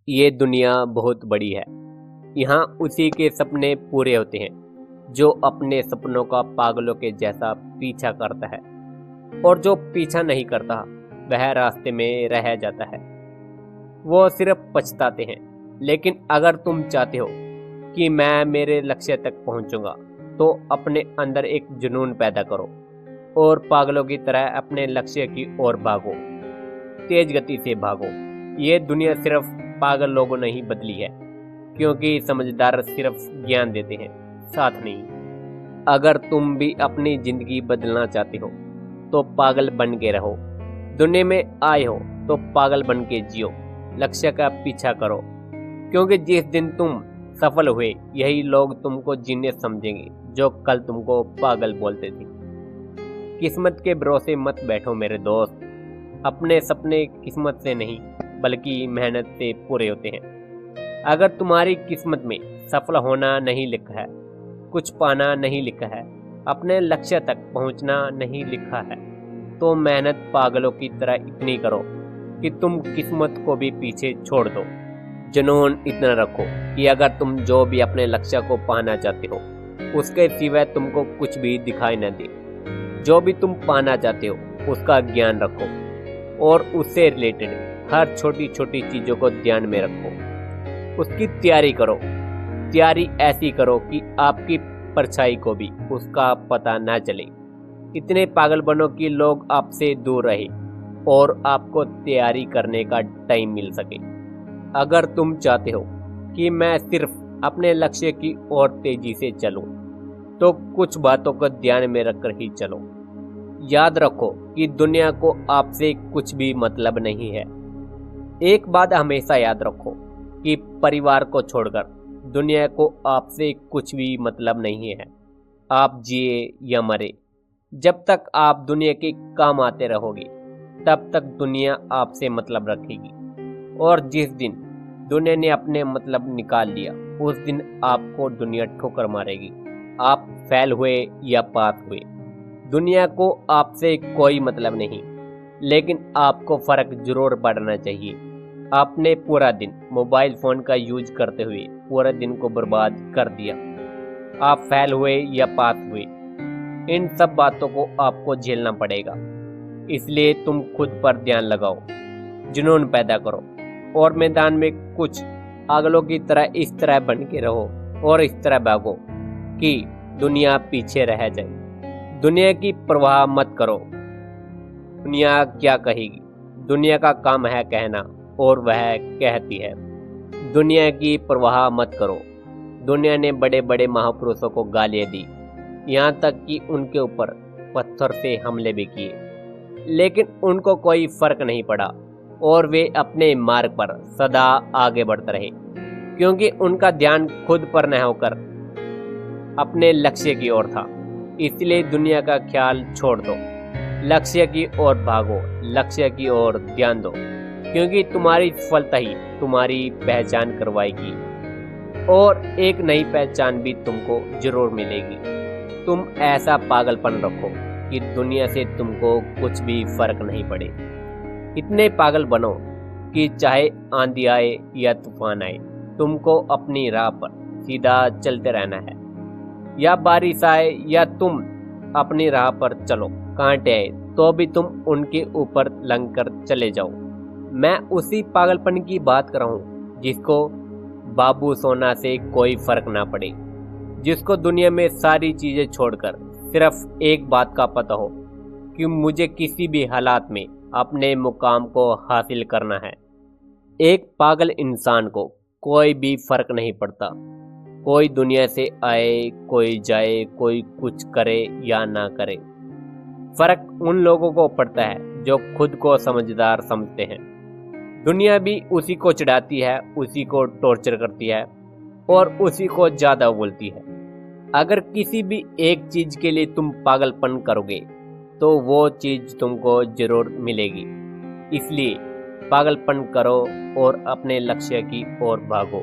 ये दुनिया बहुत बड़ी है। यहाँ उसी के सपने पूरे होते हैं जो अपने सपनों का पागलों के जैसा पीछा करता है, और जो पीछा नहीं करता वह रास्ते में रह जाता है। वो सिर्फ पछताते हैं। लेकिन अगर तुम चाहते हो कि मैं मेरे लक्ष्य तक पहुंचूंगा, तो अपने अंदर एक जुनून पैदा करो और पागलों की तरह अपने लक्ष्य की ओर भागो। तेज गति से भागो। ये दुनिया सिर्फ पागल लोगों ने ही बदली है, क्योंकि समझदार सिर्फ ज्ञान देते हैं, साथ नहीं। अगर तुम भी अपनी जिंदगी बदलना चाहते हो तो पागल बन के रहो। दुनिया में आए हो तो पागल बन के जियो। लक्ष्य का पीछा करो, क्योंकि जिस दिन तुम सफल हुए यही लोग तुमको जीनियस समझेंगे जो कल तुमको पागल बोलते थे। किस्मत के भरोसे मत बैठो मेरे दोस्त। अपने सपने किस्मत से नहीं बल्कि मेहनत से पूरे होते हैं। अगर तुम्हारी किस्मत में सफल होना नहीं लिखा है, कुछ पाना नहीं लिखा है, अपने लक्ष्य तक पहुंचना नहीं लिखा है, तो मेहनत पागलों की तरह इतनी करो कि तुम किस्मत को भी पीछे छोड़ दो। जुनून इतना रखो कि अगर तुम जो भी अपने लक्ष्य को पाना चाहते हो उसके सिवाय तुमको कुछ भी दिखाई न दे। जो भी तुम पाना चाहते हो उसका ज्ञान रखो और उससे रिलेटेड हर छोटी छोटी चीज़ों को ध्यान में रखो। उसकी तैयारी करो। तैयारी ऐसी करो कि आपकी परछाई को भी उसका पता ना चले। इतने पागल बनो कि लोग आपसे दूर रहे और आपको तैयारी करने का टाइम मिल सके। अगर तुम चाहते हो कि मैं सिर्फ अपने लक्ष्य की ओर तेजी से चलूं, तो कुछ बातों को ध्यान में रखकर ही चलो। याद रखो कि दुनिया को आपसे कुछ भी मतलब नहीं है। एक बात हमेशा याद रखो कि परिवार को छोड़कर दुनिया को आपसे कुछ भी मतलब नहीं है। आप जिए या मरे, जब तक आप दुनिया के काम आते रहोगे तब तक दुनिया आपसे मतलब रखेगी, और जिस दिन दुनिया ने अपने मतलब निकाल लिया उस दिन आपको दुनिया ठोकर मारेगी। आप फेल हुए या पास हुए, दुनिया को आपसे कोई मतलब नहीं, लेकिन आपको फर्क जरूर पड़ना चाहिए। आपने पूरा दिन मोबाइल फोन का यूज करते हुए पूरे दिन को बर्बाद कर दिया। आप फेल हुए या पास हुए, इन सब बातों को आपको झेलना पड़ेगा। इसलिए तुम खुद पर ध्यान लगाओ, जुनून पैदा करो और मैदान में कुछ पागलों की तरह इस तरह बन के रहो और इस तरह भागो कि दुनिया पीछे रह जाए। दुनिया की परवाह मत करो। दुनिया क्या कहेगी? दुनिया का काम है कहना और वह कहती है। दुनिया की परवाह मत करो। दुनिया ने बड़े बड़े महापुरुषों को गालियां दी, यहाँ तक कि उनके ऊपर पत्थर से हमले भी किए, लेकिन उनको कोई फर्क नहीं पड़ा और वे अपने मार्ग पर सदा आगे बढ़ते रहे, क्योंकि उनका ध्यान खुद पर न होकर अपने लक्ष्य की ओर था। इसलिए दुनिया का ख्याल छोड़ दो, लक्ष्य की ओर भागो, लक्ष्य की ओर ध्यान दो, क्योंकि तुम्हारी सफलता ही तुम्हारी पहचान करवाएगी और एक नई पहचान भी तुमको जरूर मिलेगी। तुम ऐसा पागलपन रखो कि दुनिया से तुमको कुछ भी फर्क नहीं पड़े। इतने पागल बनो कि चाहे आंधी आए या तूफान आए, तुमको अपनी राह पर सीधा चलते रहना है। या बारिश आए या तुम अपनी राह पर चलो, कांटे आए तो भी तुम उनके ऊपर लंघ कर चले जाओ। मैं उसी पागलपन की बात कर रहा हूँ जिसको बाबू सोना से कोई फर्क ना पड़े, जिसको दुनिया में सारी चीजें छोड़कर सिर्फ एक बात का पता हो कि मुझे किसी भी हालात में अपने मुकाम को हासिल करना है। एक पागल इंसान को कोई भी फर्क नहीं पड़ता। कोई दुनिया से आए, कोई जाए, कोई कुछ करे या ना करे। फर्क उन लोगों को पड़ता है जो खुद को समझदार समझते हैं। दुनिया भी उसी को चिढ़ाती है, उसी को टॉर्चर करती है और उसी को ज्यादा बोलती है। अगर किसी भी एक चीज के लिए तुम पागलपन करोगे तो वो चीज तुमको जरूर मिलेगी। इसलिए पागलपन करो और अपने लक्ष्य की ओर भागो।